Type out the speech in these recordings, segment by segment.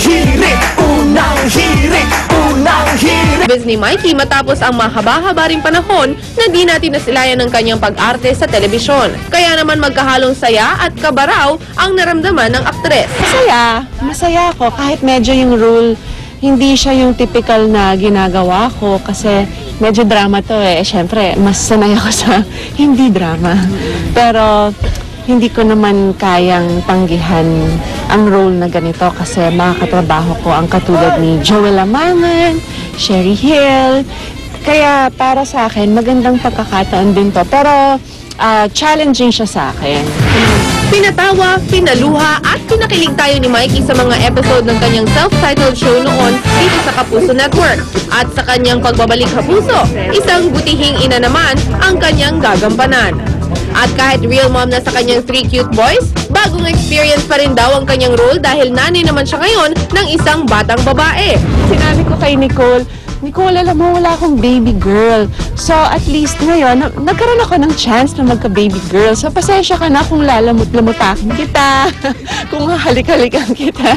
hirit, unang hirit, unang hirit. Biz ni Mikey matapos ang mahaba-haba ring panahon na di natin nasilayan ng kanyang pag-arte sa telebisyon. Kaya naman magkahalong saya at kabaraw ang naramdaman ng aktres. Masaya ako kahit medyo yung role hindi siya yung typical na ginagawa ko kasi medyo drama to eh. Siyempre, mas sanay ako sa hindi drama. Pero hindi ko naman kayang tanggihan ang role na ganito kasi makakatrabaho ko ang katulad ni Joel Amangan, Sherry Hill. Kaya para sa akin, magandang pagkakataon din to. Pero challenging siya sa akin. Pinatawa, pinaluha at pinakilig tayo ni Mikey sa mga episode ng kanyang self-titled show noon dito sa Kapuso Network. At sa kanyang pagbabalik Kapuso, isang butihing ina naman ang kanyang gagampanan. At kahit real mom na sa kanyang 3 cute boys, bagong experience pa rin daw ang kanyang role dahil nanay naman siya ngayon ng isang batang babae. Sinabi ko kay Nicole, alam mo, wala akong baby girl. So, at least ngayon, nagkaroon ako ng chance na magka-baby girl. So, pasensya ka na kung lalamut-lamutakin kita, kung halik-halikan kita.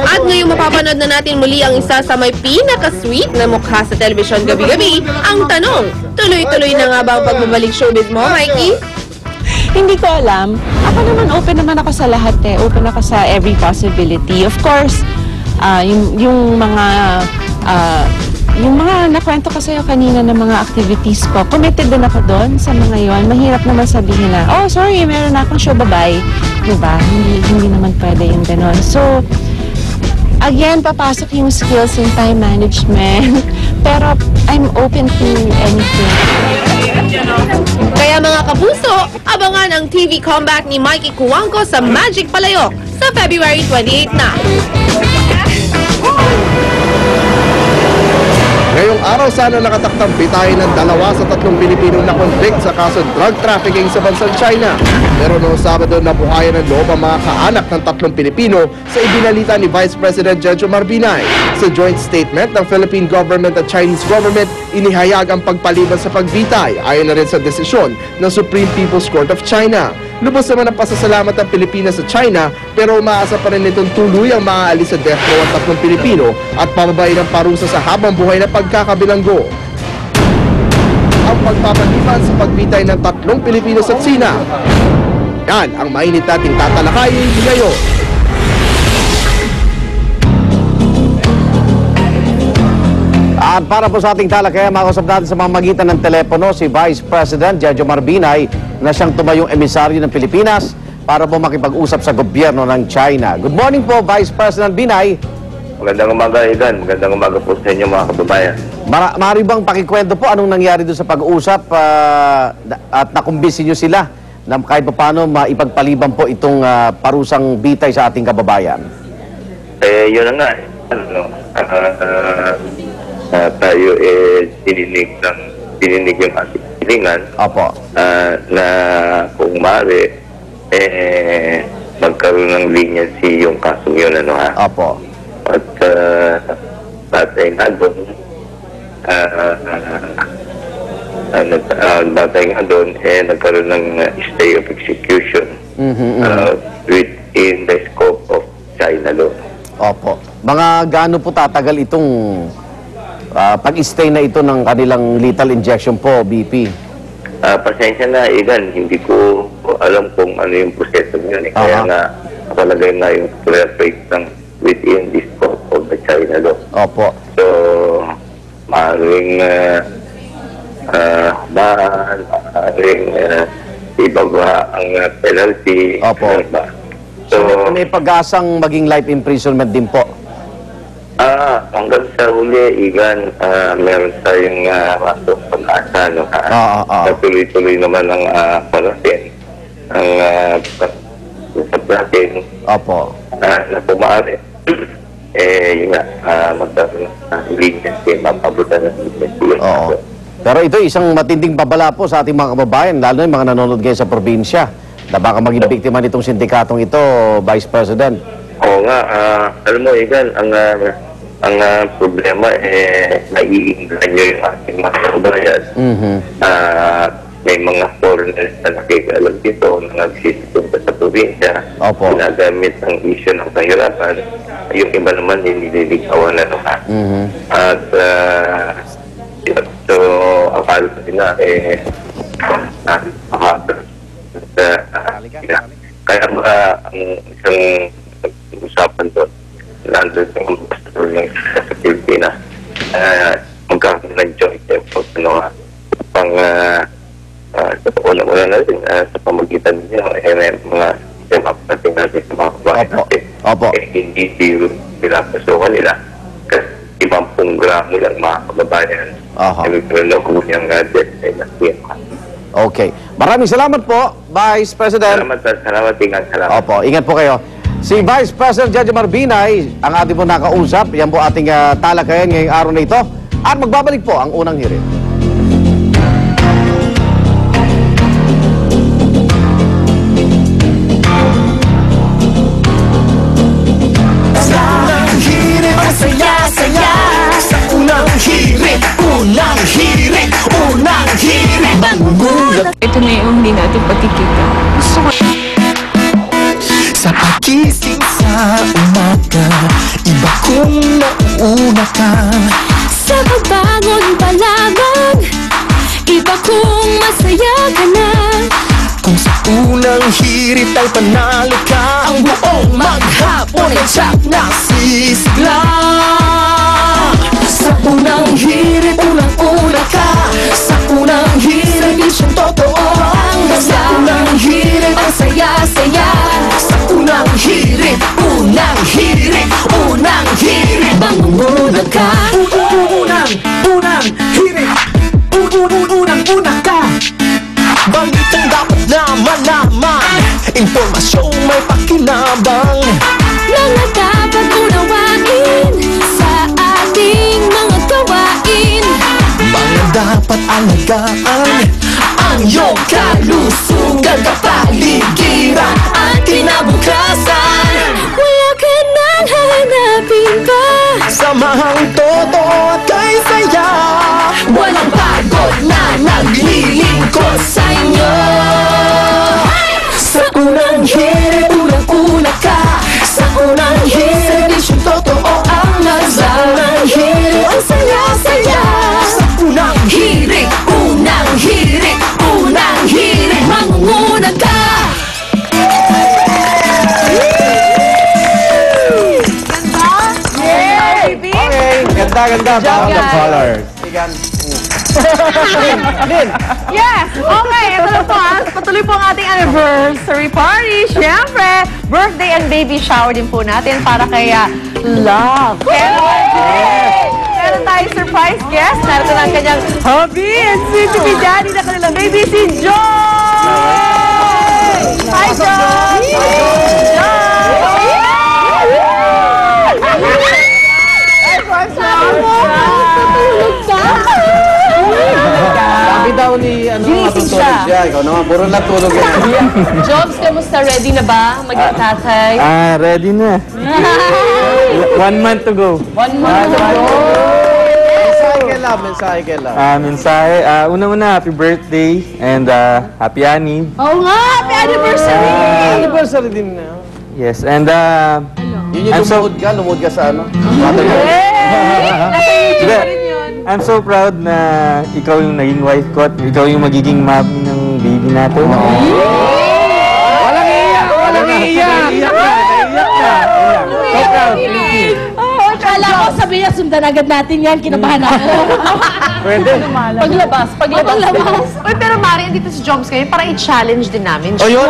At ngayong mapapanood na natin muli ang isa sa may pinaka-sweet na mukha sa telebisyon gabi-gabi, ang tanong, tuloy-tuloy na nga ba ang pagbabalik showbiz mo, Mikey? Hindi ko alam. Ako naman, open naman ako sa lahat eh. Open ako sa every possibility. Of course, yung mga nakwento ko sa'yo kanina ng mga activities ko, committed din ako doon sa mga yon. Mahirap naman sabihin na, oh, sorry, meron na akong show, bye-bye. Diba? Hindi naman pwede yung ganon. So, again, papasok yung skills in time management. Pero, I'm open to anything. Kaya mga kapuso, abangan ang TV comeback ni Mikey Cuangco sa Magic Palayok sa February 28 na. Ngayong araw sana nakataktampi tayo ng 2 sa 3 Pilipinong na-convict sa kaso drug trafficking sa bansang China. Pero noong Sabado nabuhayan ng loob ang mga kaanak ng 3 Pilipino sa ibinalita ni Vice President Jejomar Binay. Sa joint statement ng Philippine government at Chinese government, inihayag ang pagpaliban sa pagbitay ayon na rin sa desisyon ng Supreme People's Court of China. Lubos naman ang pasasalamat ng Pilipinas sa China pero umaasa pa rin nitong tuluyang maaalis sa death row ang 3 Pilipino at pababay ng parusa sa habang buhay na pagkakabilanggo. Ang pagpapaliban sa pagbitay ng 3 Pilipino sa China. Yan ang mainit nating tatalakayin ngayon. At para po sa ating talakayan, makausap natin sa pamamagitan ng telepono si Vice President Jejomar Binay na siyang tumayong emisaryo ng Pilipinas para po makipag-usap sa gobyerno ng China. Good morning po, Vice President Binay. Magandang umaga, Igan. Magandang umaga po sa inyo, mga kababayan. Maaari bang pakikwento po anong nangyari doon sa pag-uusap at nakumbisi nyo sila na kahit paano maipagpaliban po itong parusang bitay sa ating kababayan? Yun na nga. Tayo dininig yung ating hilingan. Opo. Na kung maaari, magkaroon ng leniency yung kasong yun, ano ha? Opo. At batay nga doon, nagkaroon ng stay of execution within the scope of China law. Opo. Mga gaano po tatagal itong pag-stay na ito ng kanilang lethal injection po, BP? Pasensya na, Igan, hindi ko alam kung ano yung proseso nyo. Kaya nga, nakalagay na yung clear rate ng within the scope of the China law. Opo. So, maaaring ibaba ang penalty. Opo. So, may pag-asang maging life imprisonment din po? Hanggang sa huli, Igan, meron tayong masok pag-asa, no? Tuloy-tuloy naman ang panasin. Ang usap natin. Opo. Na pumari. Yun nga, magkaroon ng leniency, mapabutan ng leniency. Oo. Pero ito, isang matinding babala po sa ating mga kababayan, lalo na yung mga nanonood ngayon sa probinsya, na baka maging biktima nitong sindikatong ito, Vice President. Oo nga, alam mo, Igan, ang problema, naiinggan nyo yung ating mga kababayan. May mga foreigners na nakikialam dito na nagsisipunta sa probinsya, Opo. ginagamit ang issue ng kahirapan, yung iba naman nililigawan na naman. At so, akala nila kaya ba ang isang usapan doon, nandun yung ambassador ng sa Pilipinas, magkakaroon ng joint effort, pang sa una-una na rin, sa pamagitan niya, mga natin natin sa mga kabahay natin. Opo. Hindi pinapasukan nila. Kasi 50 gramo lang mga kababayan. Nagkaroon ko niyang death penalty. Okay. Maraming salamat po, Vice President. Salamat, ingat, salamat. Opo, ingat po kayo. Si Vice President Jejomar Binay, ang ating po nakausap. Yan po ating talakayan ngayong araw na ito. At magbabalik po ang unang hirit. Unang hirit, magugulat. Ito na yung hindi natin pagkikita. Sa pagising sa umaga, iba kung nauuna ka. Sa pagbangon pa lamang, iba kung masaya ka na. Kung sa unang hirit ay panalo ka, ang buong maghapon ay tsak na sisigla. Sa unang hirit, unang-una ka. Sa unang hirit, isyong totoo ang ganda. Sa unang hirit, ang saya-saya. Sa unang hirit, unang hirit, unang hirit, mangungunan ka. Unang hirit, unang-una ka. Balitang dapat na malaman, impormasyong may pakinabang. Mga dapat unawain sa ating mga gawain. Mga dapat alagaan ang iyong kalusugan, kapaligiran at kinabukasan. Wala ka nang hahanapin pa. Samahang totoo at kay saya, walang pagod na naglilingkod sa inyo. Sa unang hirit, unang-una ka. Sa unang hirit, isyong totoo ang nasa. Sa unang hirit, ang saya-saya. Sa unang hirit, unang hirit, unang hirit, mangungunan ka. Ganda. Pound of colors. Yes! Okay, ito na po patuloy po ang ating anniversary party. Siyempre, birthday and baby shower din po natin para kay Love. Meron tayong surprise guest. Narito na ang kanyang hubby and sweet to be daddy na kanilang baby, si John! Hi, John! Sabi daw ni, matutulog siya. Ikaw naman, puro natulog yan. Jobs, kamusta? Ready na ba maging tatay? Ready na. 1 month to go. 1 month to go. Mensahe kay Love. Mensahe. Una-una, happy birthday and happy Ani. Oo nga! Happy anniversary! Anniversary din na. Yes, and Yun yung lumuhod ka sa ano? Nasa YouTube pa rin yun. I'm so proud na ikaw yung naging wife ko at ikaw yung magiging mommy ng baby natin. Walang iiyak! Naiiyak na. So proud. Thank you. Kala ko sabi niya, sundan agad natin yan. Kinabahan ako. Pwede. Paglabas. Uy, pero Mari, andito si Joms kayo para i-challenge din namin. O yun.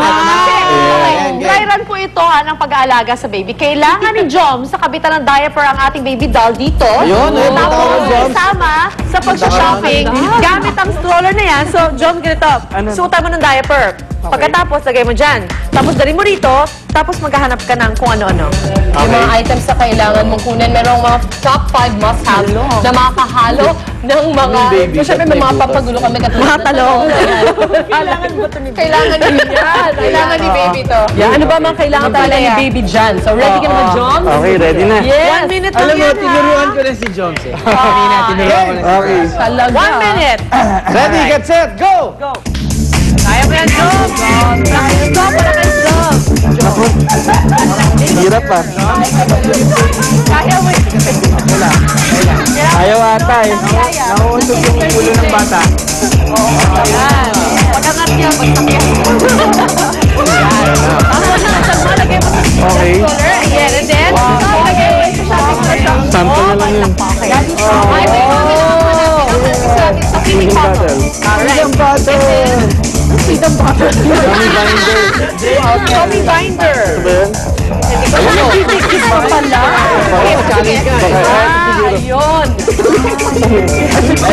Dry run po ito ng pag-aalaga sa baby. Kailangan ni Joms sa kabitan ng diaper ang ating baby doll dito. Ayun, Tapos kasama sa pag-shopping, gamit ang stroller na yan. So, Joms, ganito. Suotan mo ng diaper. Pagkatapos, lagay mo dyan. Tapos, dali mo rito. Tapos, maghahanap ka ng kung ano-ano. Yung mga items na kailangan mong kunin. Merong mga top 5 must-have na makakahalo ng mga... Siyempre, may mga papagulo kami katulad. Mga talong. Kailangan mo ito ni baby. Kailangan ni yan. Kailangan ni baby to. Ano ba mga kailangan talaga ni baby dyan? So, ready ka na ba, Joms? Okay, ready na. Yes. 1 minute lang yan, ha? tinuruan ko na si Jones eh. Kanina, tinuruan ko na si Okay. Talaga. 1 minute. Ready, get set, go! Kaya mo yan, Jom. Jom, wala kayo, Jom. Hirap pa. Kaya mo yan. Ayaw ata eh. Nauusog yung ulo ng bata. Ayan. Pag-angat niya, bagsak yan. Ayan. Tapos na, lagay mo sa Okay. stroller. Ayan, and then, lagay mo sa shopping. Sample na lang yun. Ay, may sa feeding bottle. Freedom bottle. Freedom bottle. Tommy binder. Bibigyan pa pala. Ayun.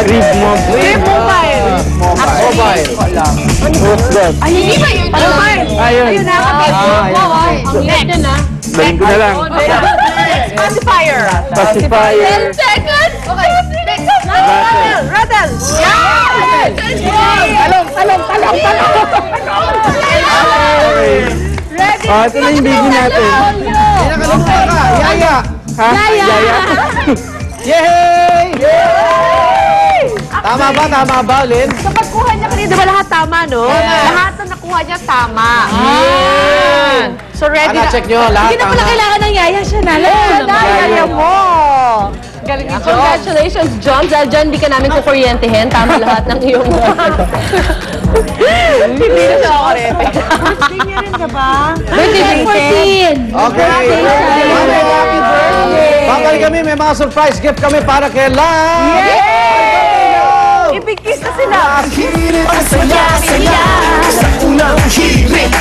Rib mobile. Rib mobile. Mobile. What's that? Ay, hindi ba yun? Ayun. Ayun na. Next. Galing ko na lang. Pacifier. Pacifier. 10 seconds. Okay. Rattle. Yan. Talong. Ready? Ito na yung baby natin. Pinakalimpa ka, Yaya! Ha? Yaya. Yay! Tama ba, Lynn? Sa pagkuha niya kanina, di ba lahat tama, no? Lahat na nakuha niya, tama. Yan. So, ready na. Check nyo, lahat Hindi na pala tama. kailangan ng yaya siya na. Yaya mo. Galing ni John. Congratulations, John. Dahil dyan, hindi ka namin kukuryentehin. Tama lahat ng iyong... Hindi na siya kurete. Birthday 14! Okay. Happy birthday! Babalik kami, may mga surprise gift kami para kay Lan. Ibigkis na sila. Hirit ang saya-saya sa unang hirit